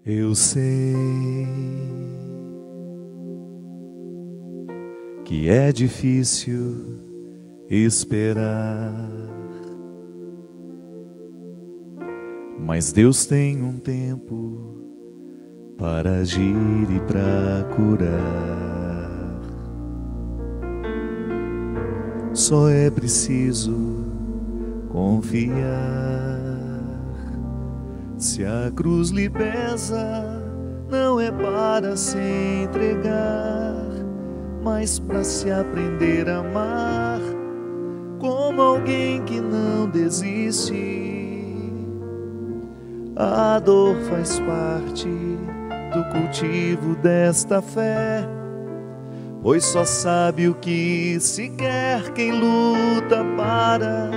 Eu sei que é difícil esperar, mas Deus tem um tempo para agir e para curar. Só é preciso confiar. Se a cruz lhe pesa, não é para se entregar, mas para se aprender a amar como alguém que não desiste. A dor faz parte do cultivo desta fé, pois só sabe o que se quer quem luta para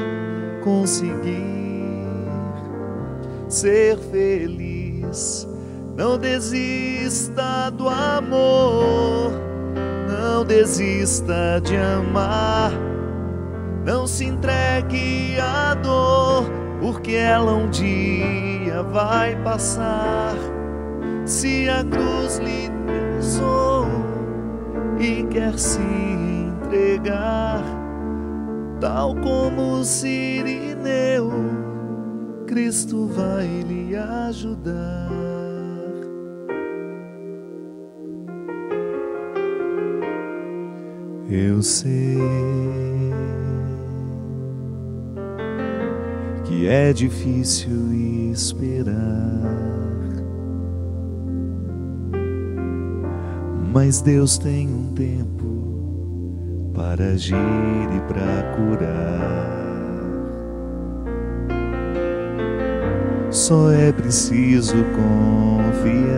conseguir ser feliz. Não desista do amor, não desista de amar, não se entregue à dor, porque ela um dia vai passar. Se a cruz lhe pesou e quer se entregar, tal como o Cirineu, Cristo vai lhe ajudar. Eu sei que é difícil esperar, mas Deus tem um tempo para agir e para curar. Só é preciso confiar.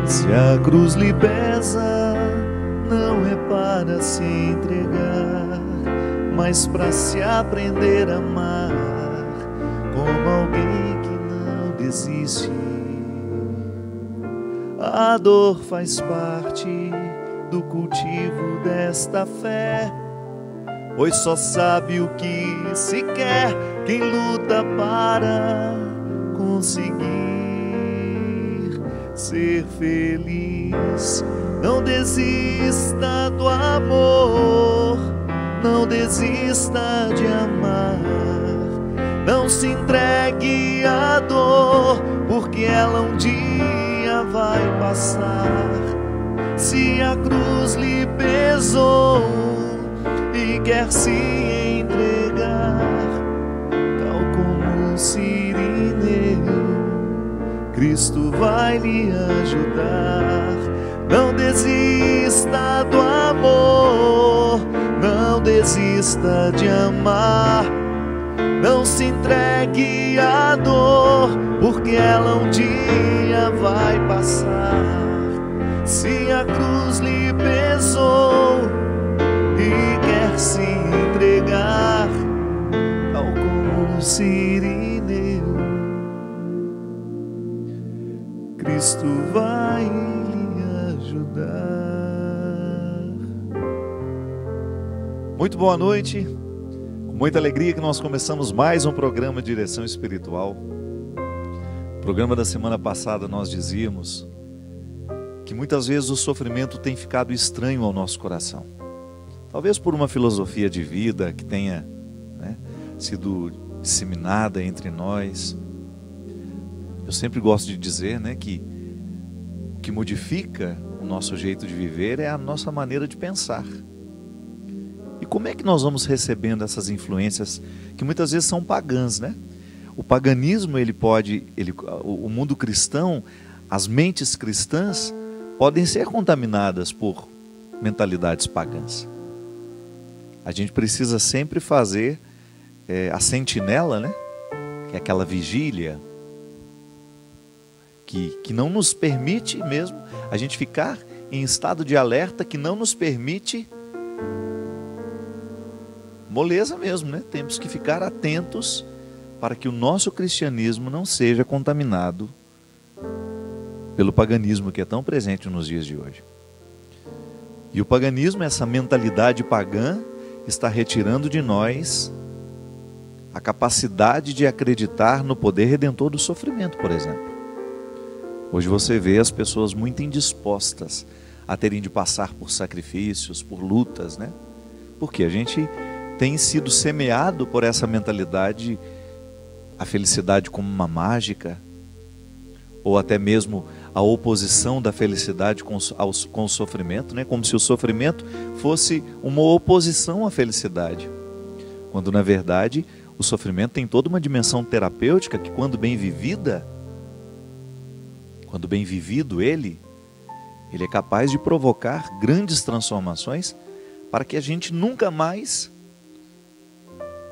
Se a cruz lhe pesa, não é para se entregar, mas para se aprender a amar como alguém que não desiste. A dor faz parte do cultivo desta fé, pois só sabe o que se quer quem luta para conseguir ser feliz. Não desista do amor, não desista de amar, não se entregue à dor, porque ela um dia vai passar. Se a cruz lhe pesou e quer se entregar, tal como o Cirineu, Cristo vai lhe ajudar. Não desista do amor, não desista de amar, não se entregue à dor, porque ela um dia vai passar. Se a cruz lhe pesou e quer se entregar, tal como o Cirineu, Cristo vai lhe ajudar. Muito boa noite, com muita alegria que nós começamos mais um programa de direção espiritual. No programa da semana passada nós dizíamos que muitas vezes o sofrimento tem ficado estranho ao nosso coração. Talvez por uma filosofia de vida que tenha sido disseminada entre nós. Eu sempre gosto de dizer que o que modifica o nosso jeito de viver é a nossa maneira de pensar. E como é que nós vamos recebendo essas influências que muitas vezes são pagãs, né? O paganismo, o mundo cristão, as mentes cristãs podem ser contaminadas por mentalidades pagãs. A gente precisa sempre fazer a sentinela, que é aquela vigília que não nos permite mesmo a gente ficar em estado de alerta, que não nos permite moleza mesmo, Temos que ficar atentos para que o nosso cristianismo não seja contaminado pelo paganismo que é tão presente nos dias de hoje. E o paganismo, essa mentalidade pagã, está retirando de nós a capacidade de acreditar no poder redentor do sofrimento, por exemplo. Hoje você vê as pessoas muito indispostas a terem de passar por sacrifícios, por lutas, né? Porque a gente tem sido semeado por essa mentalidade, a felicidade como uma mágica, ou até mesmo a oposição da felicidade com o sofrimento, né? Como se o sofrimento fosse uma oposição à felicidade, quando na verdade o sofrimento tem toda uma dimensão terapêutica que, quando bem vivida, quando bem vivido ele é capaz de provocar grandes transformações para que a gente nunca mais,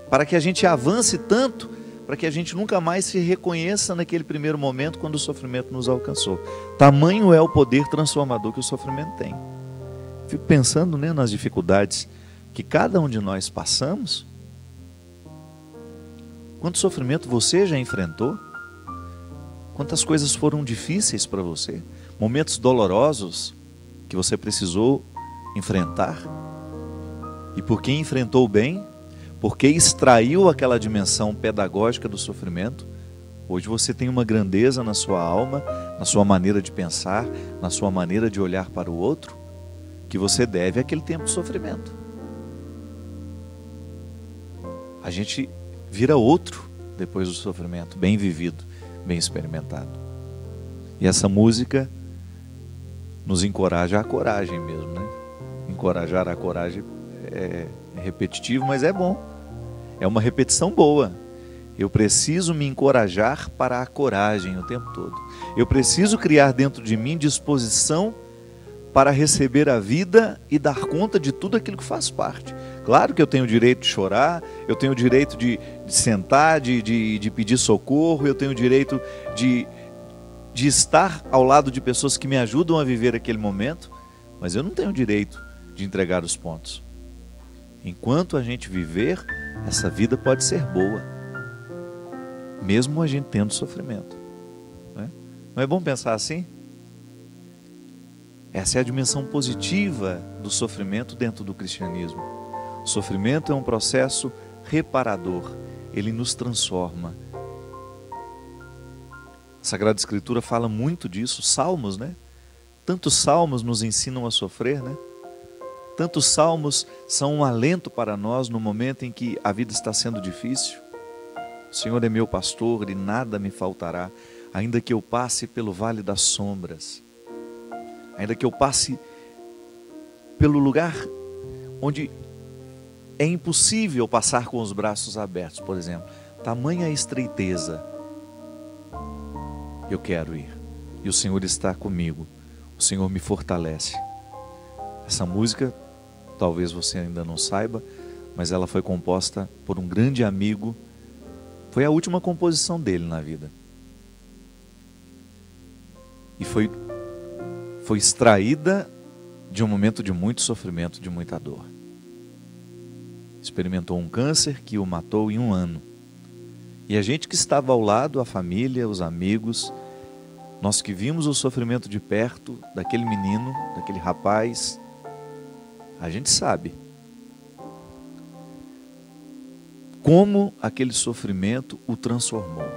para que a gente avance tanto, para que a gente nunca mais se reconheça naquele primeiro momento quando o sofrimento nos alcançou. Tamanho é o poder transformador que o sofrimento tem. Fico pensando, né, nas dificuldades que cada um de nós passamos. Quanto sofrimento você já enfrentou? Quantas coisas foram difíceis para você? Momentos dolorosos que você precisou enfrentar? E porque enfrentou bem, porque extraiu aquela dimensão pedagógica do sofrimento, hoje você tem uma grandeza na sua alma, na sua maneira de pensar, na sua maneira de olhar para o outro, que você deve àquele tempo de sofrimento. A gente vira outro depois do sofrimento, bem vivido, bem experimentado. E essa música nos encoraja à coragem mesmo, né? Encorajar a coragem é repetitivo, mas é bom. É uma repetição boa. Eu preciso me encorajar para a coragem o tempo todo. Eu preciso criar dentro de mim disposição para receber a vida e dar conta de tudo aquilo que faz parte. Claro que eu tenho o direito de chorar, eu tenho o direito de sentar, de pedir socorro, eu tenho o direito de estar ao lado de pessoas que me ajudam a viver aquele momento, mas eu não tenho o direito de entregar os pontos. Enquanto a gente viver, essa vida pode ser boa, mesmo a gente tendo sofrimento. Não é bom pensar assim? Essa é a dimensão positiva do sofrimento dentro do cristianismo. O sofrimento é um processo reparador, ele nos transforma. A Sagrada Escritura fala muito disso, salmos, né? Tantos salmos nos ensinam a sofrer, né? Tantos salmos são um alento para nós no momento em que a vida está sendo difícil. O Senhor é meu pastor e nada me faltará, ainda que eu passe pelo vale das sombras, ainda que eu passe pelo lugar onde é impossível passar com os braços abertos, por exemplo, tamanha estreiteza, eu quero ir, e o Senhor está comigo, o Senhor me fortalece. Essa música, talvez você ainda não saiba, mas ela foi composta por um grande amigo, foi a última composição dele na vida, e foi extraída de um momento de muito sofrimento, de muita dor. Experimentou um câncer que o matou em 1 ano. E a gente que estava ao lado, a família, os amigos, nós que vimos o sofrimento de perto, daquele menino, daquele rapaz, a gente sabe como aquele sofrimento o transformou.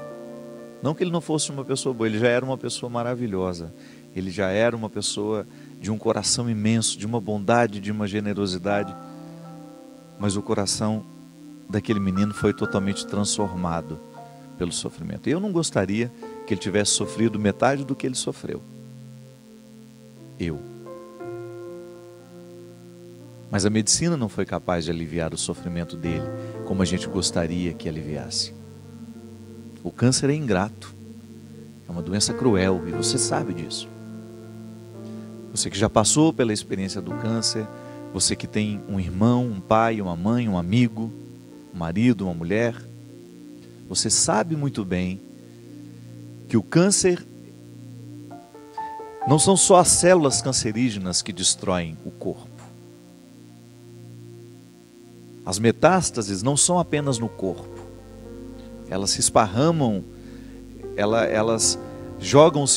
Não que ele não fosse uma pessoa boa, ele já era uma pessoa maravilhosa. Ele já era uma pessoa de um coração imenso, de uma bondade, de uma generosidade. Mas o coração daquele menino foi totalmente transformado pelo sofrimento. Eu não gostaria que ele tivesse sofrido metade do que ele sofreu. Mas a medicina não foi capaz de aliviar o sofrimento dele como a gente gostaria que aliviasse. O câncer é ingrato, é uma doença cruel e você sabe disso. Você que já passou pela experiência do câncer, você que tem um irmão, um pai, uma mãe, um amigo, um marido, uma mulher, você sabe muito bem que o câncer não são só as células cancerígenas que destroem o corpo. As metástases não são apenas no corpo. Elas se esparramam, elas jogam os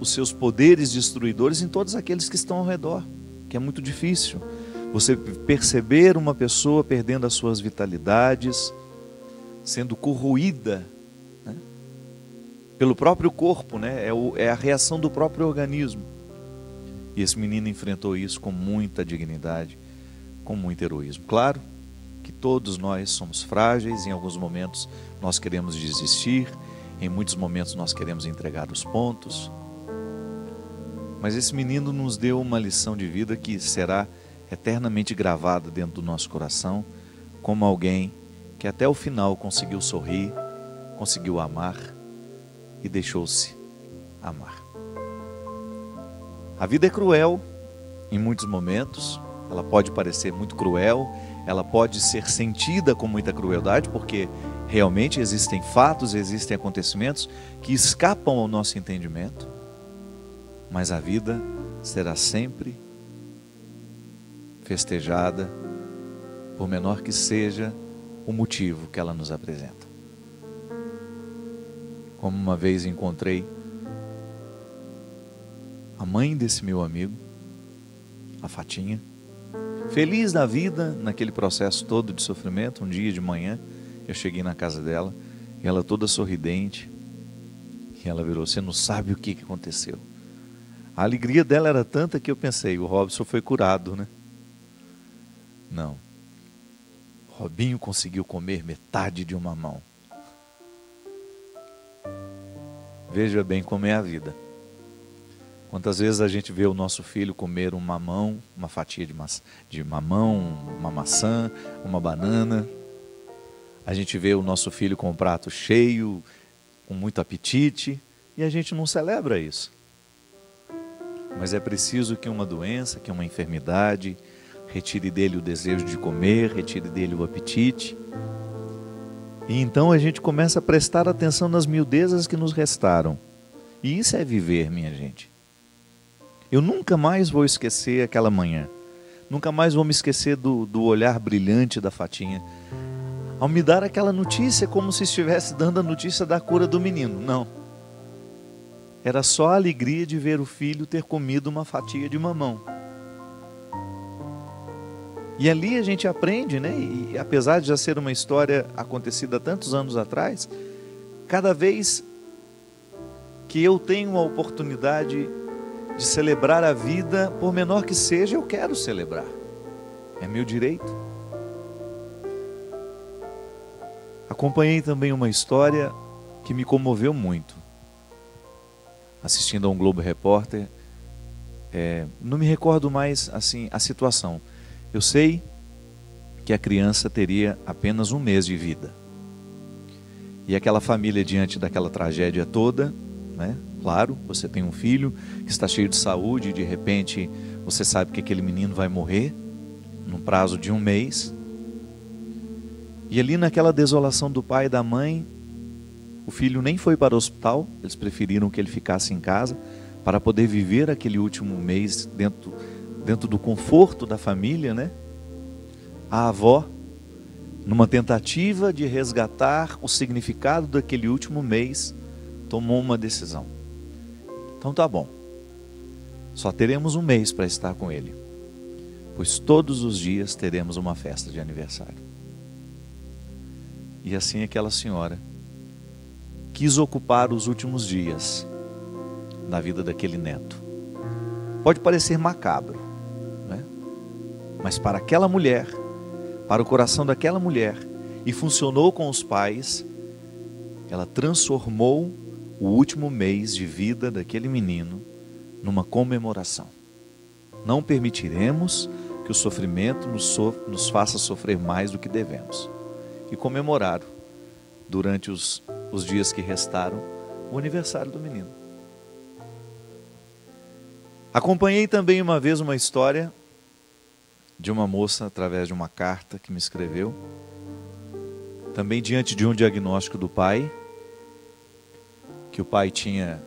seus poderes destruidores em todos aqueles que estão ao redor, que é muito difícil. Você perceber uma pessoa perdendo as suas vitalidades, sendo corroída, né, pelo próprio corpo, né? É a reação do próprio organismo. E esse menino enfrentou isso com muita dignidade, com muito heroísmo. Claro que todos nós somos frágeis, em alguns momentos nós queremos desistir, em muitos momentos nós queremos entregar os pontos. Mas esse menino nos deu uma lição de vida que será eternamente gravada dentro do nosso coração, como alguém que até o final conseguiu sorrir, conseguiu amar e deixou-se amar. A vida é cruel em muitos momentos, ela pode parecer muito cruel, ela pode ser sentida com muita crueldade, porque realmente existem fatos, existem acontecimentos que escapam ao nosso entendimento, mas a vida será sempre festejada, por menor que seja o motivo que ela nos apresenta. Como uma vez encontrei a mãe desse meu amigo, a Fatinha, feliz da vida naquele processo todo de sofrimento. Um dia de manhã eu cheguei na casa dela e ela toda sorridente, e ela virou: "Você não sabe o que aconteceu." A alegria dela era tanta que eu pensei: o Robson foi curado, né? Não. Robinho conseguiu comer metade de uma mão. Veja bem como é a vida. Quantas vezes a gente vê o nosso filho comer um mamão, uma fatia de mamão, uma maçã, uma banana. A gente vê o nosso filho com um prato cheio, com muito apetite, e a gente não celebra isso. Mas é preciso que uma doença, que uma enfermidade, retire dele o desejo de comer, retire dele o apetite. E então a gente começa a prestar atenção nas miudezas que nos restaram. E isso é viver, minha gente. Eu nunca mais vou esquecer aquela manhã. Nunca mais vou me esquecer do olhar brilhante da Fatinha ao me dar aquela notícia, como se estivesse dando a notícia da cura do menino. Não. Era só a alegria de ver o filho ter comido uma fatia de mamão. E ali a gente aprende, né? E apesar de já ser uma história acontecida há tantos anos atrás, cada vez que eu tenho a oportunidade de celebrar a vida, por menor que seja, eu quero celebrar. É meu direito. Acompanhei também uma história que me comoveu muito. Assistindo a um Globo Repórter, não me recordo mais assim a situação. Eu sei que a criança teria apenas 1 mês de vida. E aquela família, diante daquela tragédia toda, né? Claro, você tem um filho que está cheio de saúde e de repente você sabe que aquele menino vai morrer num prazo de 1 mês. E ali naquela desolação do pai e da mãe, o filho nem foi para o hospital, eles preferiram que ele ficasse em casa para poder viver aquele último mês dentro do conforto da família, né? A avó, numa tentativa de resgatar o significado daquele último mês, tomou uma decisão. Então tá bom, só teremos 1 mês para estar com ele, pois todos os dias teremos uma festa de aniversário. E assim aquela senhora quis ocupar os últimos dias da vida daquele neto. Pode parecer macabro, né? Mas para aquela mulher, para o coração daquela mulher, e funcionou com os pais, ela transformou o último mês de vida daquele menino numa comemoração. Não permitiremos que o sofrimento nos faça sofrer mais do que devemos. E comemoraram, durante os dias que restaram, o aniversário do menino. Acompanhei também uma vez uma história de uma moça, através de uma carta que me escreveu, também diante de um diagnóstico do pai, que o pai tinha,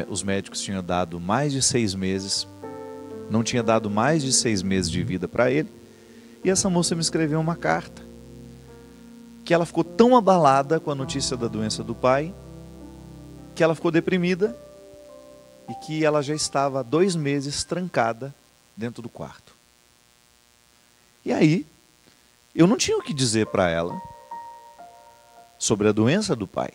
os médicos tinham dado mais de 6 meses, não tinha dado mais de 6 meses de vida para ele, e essa moça me escreveu uma carta, que ela ficou tão abalada com a notícia da doença do pai, que ela ficou deprimida, e que ela já estava há 2 meses trancada dentro do quarto. E aí, eu não tinha o que dizer para ela, sobre a doença do pai.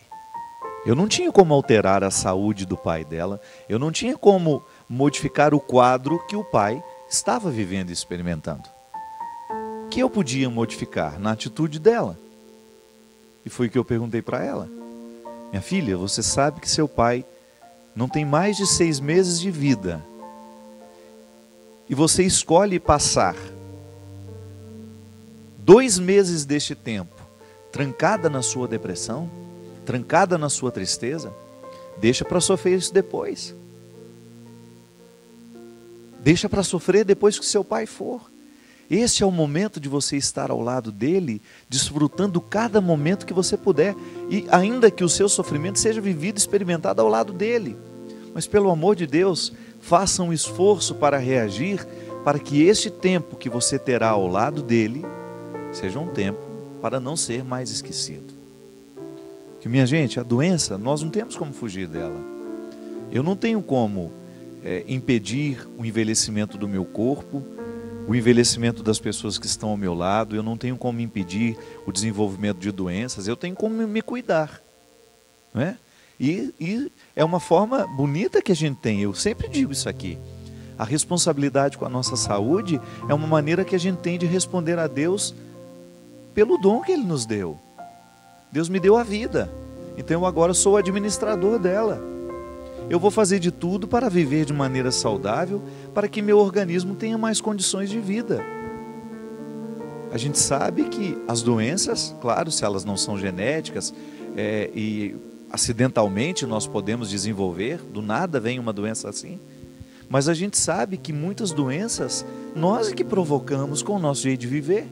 Eu não tinha como alterar a saúde do pai dela, eu não tinha como modificar o quadro que o pai estava vivendo e experimentando. O que eu podia modificar? Na atitude dela. E foi o que eu perguntei para ela. Minha filha, você sabe que seu pai não tem mais de 6 meses de vida. E você escolhe passar 2 meses deste tempo trancada na sua depressão, trancada na sua tristeza. Deixa para sofrer isso depois. Deixa para sofrer depois que seu pai for. Esse é o momento de você estar ao lado dele, desfrutando cada momento que você puder. E ainda que o seu sofrimento seja vivido, experimentado ao lado dele. Mas pelo amor de Deus, faça um esforço para reagir, para que este tempo que você terá ao lado dele, seja um tempo para não ser mais esquecido. Que, minha gente, a doença, nós não temos como fugir dela. Eu não tenho como impedir o envelhecimento do meu corpo, o envelhecimento das pessoas que estão ao meu lado. Eu não tenho como impedir o desenvolvimento de doenças. Eu tenho como me cuidar, não é? E é uma forma bonita que a gente tem. Eu sempre digo isso aqui. A responsabilidade com a nossa saúde é uma maneira que a gente tem de responder a Deus pelo dom que Ele nos deu. Deus me deu a vida, então eu agora sou o administrador dela. Eu vou fazer de tudo para viver de maneira saudável, para que meu organismo tenha mais condições de vida. A gente sabe que as doenças, claro, se elas não são genéticas, e acidentalmente nós podemos desenvolver, do nada vem uma doença assim, mas a gente sabe que muitas doenças nós é que provocamos com o nosso jeito de viver.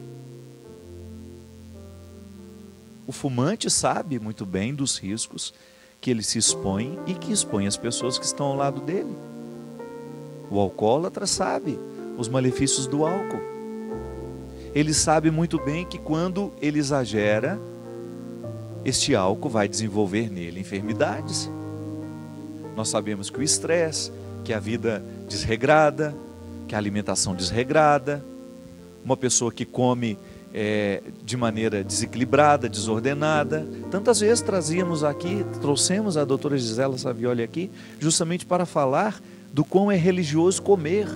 O fumante sabe muito bem dos riscos que ele se expõe e que expõe as pessoas que estão ao lado dele. O alcoólatra sabe os malefícios do álcool. Ele sabe muito bem que quando ele exagera, este álcool vai desenvolver nele enfermidades. Nós sabemos que o estresse, que a vida desregrada, que a alimentação desregrada, uma pessoa que come de maneira desequilibrada, desordenada. Tantas vezes trouxemos a doutora Gisela Savioli aqui, justamente para falar do quão é religioso comer.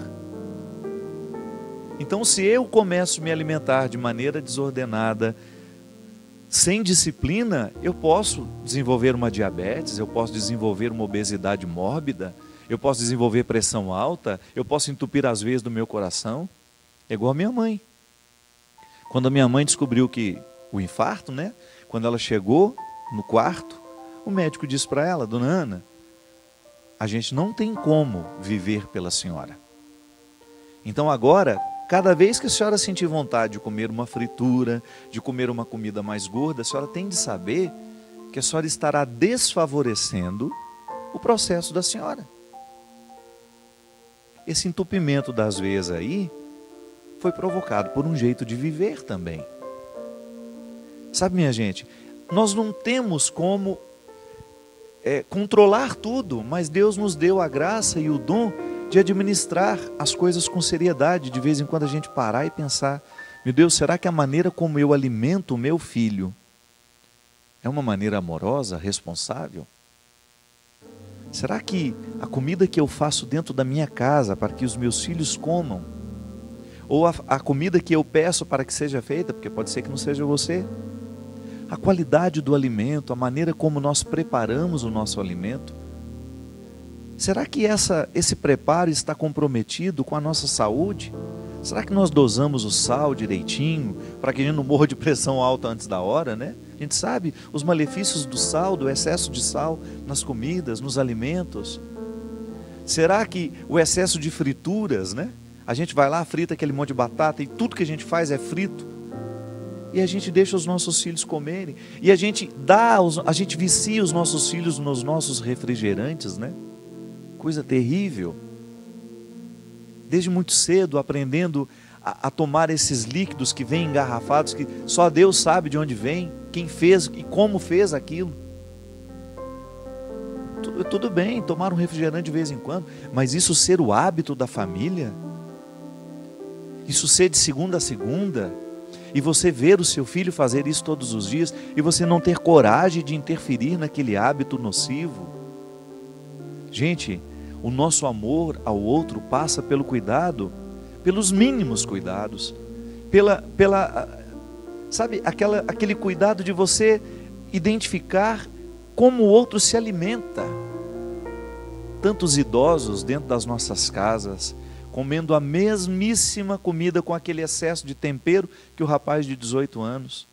Então, se eu começo a me alimentar de maneira desordenada, sem disciplina, eu posso desenvolver uma diabetes, eu posso desenvolver uma obesidade mórbida, eu posso desenvolver pressão alta, eu posso entupir as veias do meu coração. É igual a minha mãe. Quando a minha mãe descobriu que o infarto, né? Quando ela chegou no quarto, o médico disse para ela: Dona Ana, a gente não tem como viver pela senhora. Então agora, cada vez que a senhora sentir vontade de comer uma fritura, de comer uma comida mais gorda, a senhora tem de saber que a senhora estará desfavorecendo o processo da senhora. Esse entupimento das veias aí foi provocado por um jeito de viver também. Sabe, minha gente, nós não temos como controlar tudo, mas Deus nos deu a graça e o dom de administrar as coisas com seriedade. De vez em quando a gente parar e pensar: meu Deus, será que a maneira como eu alimento o meu filho é uma maneira amorosa, responsável? Será que a comida que eu faço dentro da minha casa para que os meus filhos comam, ou a comida que eu peço para que seja feita, porque pode ser que não seja você, a qualidade do alimento, a maneira como nós preparamos o nosso alimento, será que esse preparo está comprometido com a nossa saúde? Será que nós dosamos o sal direitinho, para que a gente não morra de pressão alta antes da hora, né? A gente sabe os malefícios do sal, do excesso de sal nas comidas, nos alimentos. Será que o excesso de frituras, né? A gente vai lá, frita aquele monte de batata e tudo que a gente faz é frito. E a gente deixa os nossos filhos comerem. E a gente vicia os nossos filhos nos nossos refrigerantes, né? Coisa terrível. Desde muito cedo, aprendendo a tomar esses líquidos que vêm engarrafados, que só Deus sabe de onde vem, quem fez e como fez aquilo. Tudo bem, tomar um refrigerante de vez em quando, mas isso ser o hábito da família, isso ser de segunda a segunda, e você ver o seu filho fazer isso todos os dias, e você não ter coragem de interferir naquele hábito nocivo. Gente, o nosso amor ao outro passa pelo cuidado, pelos mínimos cuidados, sabe, aquele cuidado de você identificar como o outro se alimenta. Tantos idosos dentro das nossas casas, comendo a mesmíssima comida com aquele excesso de tempero que o rapaz de 18 anos.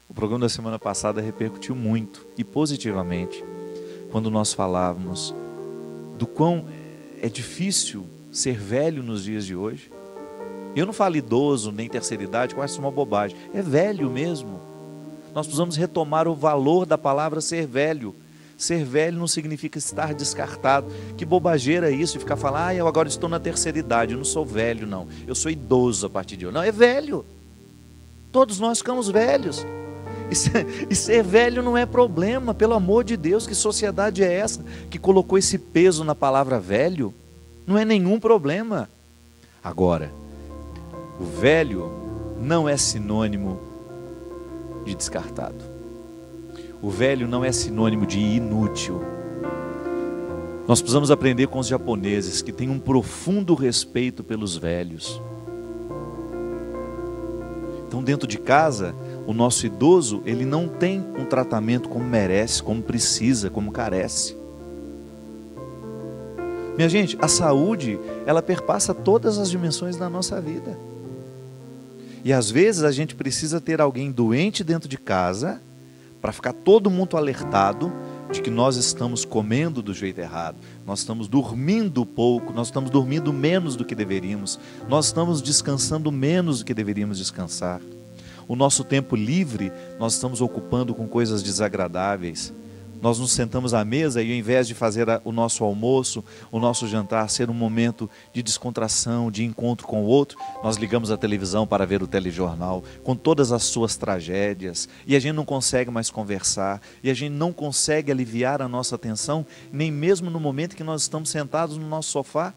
O programa da semana passada repercutiu muito e positivamente, quando nós falávamos do quão é difícil ser velho nos dias de hoje. Eu não falo idoso nem terceira idade, que eu acho uma bobagem, é velho mesmo. Nós precisamos retomar o valor da palavra ser velho. Ser velho não significa estar descartado. Que bobageira é isso, de ficar falando, eu agora estou na terceira idade, eu não sou velho não, eu sou idoso a partir de hoje. Não, é velho. Todos nós ficamos velhos. E ser velho não é problema, pelo amor de Deus, que sociedade é essa que colocou esse peso na palavra velho? Não é nenhum problema. Agora, o velho não é sinônimo de descartado. O velho não é sinônimo de inútil. Nós precisamos aprender com os japoneses, que têm um profundo respeito pelos velhos. Então, dentro de casa, o nosso idoso, ele não tem um tratamento como merece, como precisa, como carece. Minha gente, a saúde, ela perpassa todas as dimensões da nossa vida. E às vezes a gente precisa ter alguém doente dentro de casa, para ficar todo mundo alertado de que nós estamos comendo do jeito errado, nós estamos dormindo pouco, nós estamos dormindo menos do que deveríamos, nós estamos descansando menos do que deveríamos descansar. O nosso tempo livre nós estamos ocupando com coisas desagradáveis. Nós nos sentamos à mesa e ao invés de fazer o nosso almoço, o nosso jantar ser um momento de descontração, de encontro com o outro, nós ligamos a televisão para ver o telejornal, com todas as suas tragédias, e a gente não consegue mais conversar, e a gente não consegue aliviar a nossa atenção, nem mesmo no momento que nós estamos sentados no nosso sofá.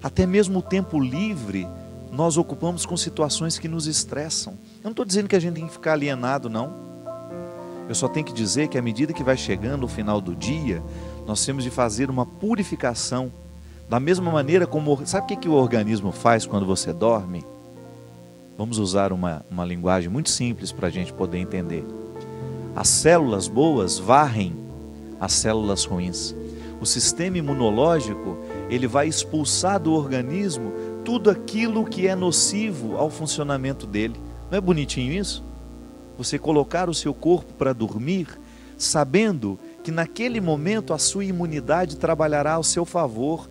Até mesmo o tempo livre, nós ocupamos com situações que nos estressam. Eu não estou dizendo que a gente tem que ficar alienado, não. Eu só tenho que dizer que à medida que vai chegando o final do dia, nós temos de fazer uma purificação. Da mesma maneira como... Sabe o que o organismo faz quando você dorme? Vamos usar uma linguagem muito simples para a gente poder entender. As células boas varrem as células ruins. O sistema imunológico, ele vai expulsar do organismo tudo aquilo que é nocivo ao funcionamento dele. Não é bonitinho isso? Você colocar o seu corpo para dormir, sabendo que naquele momento a sua imunidade trabalhará ao seu favor,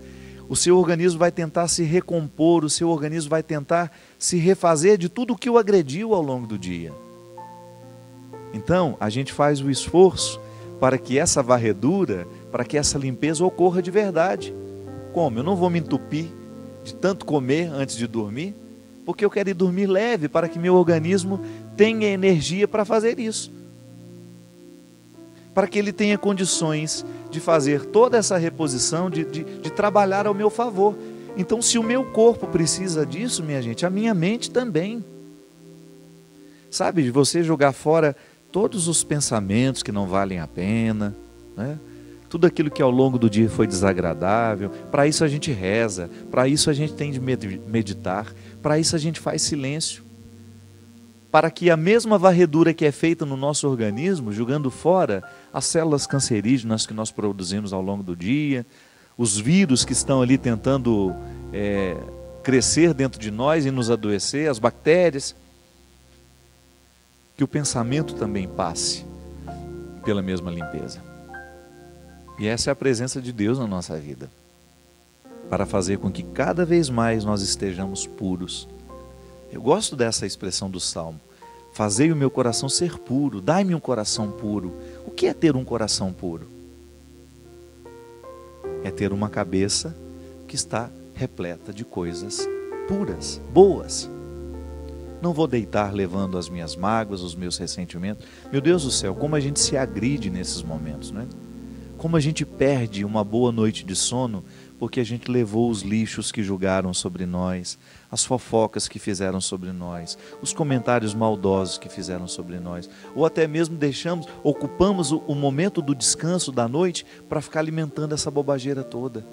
o seu organismo vai tentar se recompor, o seu organismo vai tentar se refazer de tudo o que o agrediu ao longo do dia. Então, a gente faz o esforço para que essa varredura, para que essa limpeza ocorra de verdade. Como? Eu não vou me entupir de tanto comer antes de dormir, porque eu quero ir dormir leve para que meu organismo tenha energia para fazer isso. Para que ele tenha condições de fazer toda essa reposição, de trabalhar ao meu favor. Então, se o meu corpo precisa disso, minha gente, a minha mente também. Sabe, de você jogar fora todos os pensamentos que não valem a pena, né? Tudo aquilo que ao longo do dia foi desagradável. Para isso a gente reza, para isso a gente tem de meditar, para isso a gente faz silêncio. Para que a mesma varredura que é feita no nosso organismo, jogando fora as células cancerígenas que nós produzimos ao longo do dia, os vírus que estão ali tentando crescer dentro de nós e nos adoecer, as bactérias, que o pensamento também passe pela mesma limpeza. E essa é a presença de Deus na nossa vida, para fazer com que cada vez mais nós estejamos puros. Eu gosto dessa expressão do Salmo: fazei o meu coração ser puro, dai-me um coração puro. O que é ter um coração puro? É ter uma cabeça que está repleta de coisas puras, boas. Não vou deitar levando as minhas mágoas, os meus ressentimentos. Meu Deus do céu, como a gente se agride nesses momentos, não é? Como a gente perde uma boa noite de sono porque a gente levou os lixos que julgaram sobre nós, as fofocas que fizeram sobre nós, os comentários maldosos que fizeram sobre nós, ou até mesmo ocupamos o momento do descanso da noite para ficar alimentando essa bobageira toda.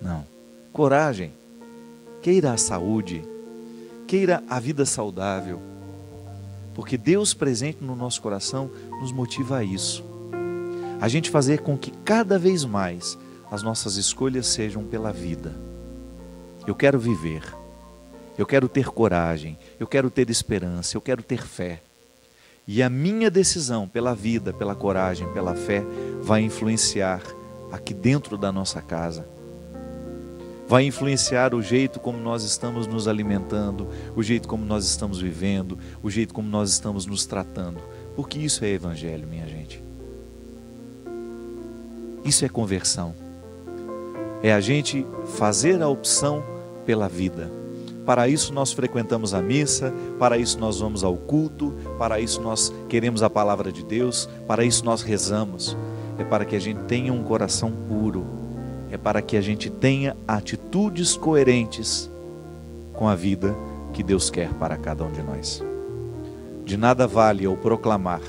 Não. Coragem. Queira a saúde, queira a vida saudável, porque Deus presente no nosso coração nos motiva a isso. A gente fazer com que cada vez mais as nossas escolhas sejam pela vida. Eu quero viver, eu quero ter coragem, eu quero ter esperança, eu quero ter fé. E a minha decisão pela vida, pela coragem, pela fé, vai influenciar aqui dentro da nossa casa. Vai influenciar o jeito como nós estamos nos alimentando, o jeito como nós estamos vivendo, o jeito como nós estamos nos tratando. Porque isso é evangelho, minha gente. Isso é conversão. É a gente fazer a opção pela vida. Para isso nós frequentamos a missa, para isso nós vamos ao culto, para isso nós queremos a palavra de Deus, para isso nós rezamos. É para que a gente tenha um coração puro. É para que a gente tenha atitudes coerentes com a vida que Deus quer para cada um de nós. De nada vale eu proclamar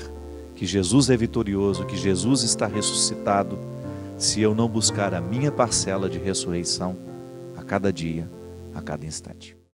que Jesus é vitorioso, que Jesus está ressuscitado, se eu não buscar a minha parcela de ressurreição a cada dia, a cada instante.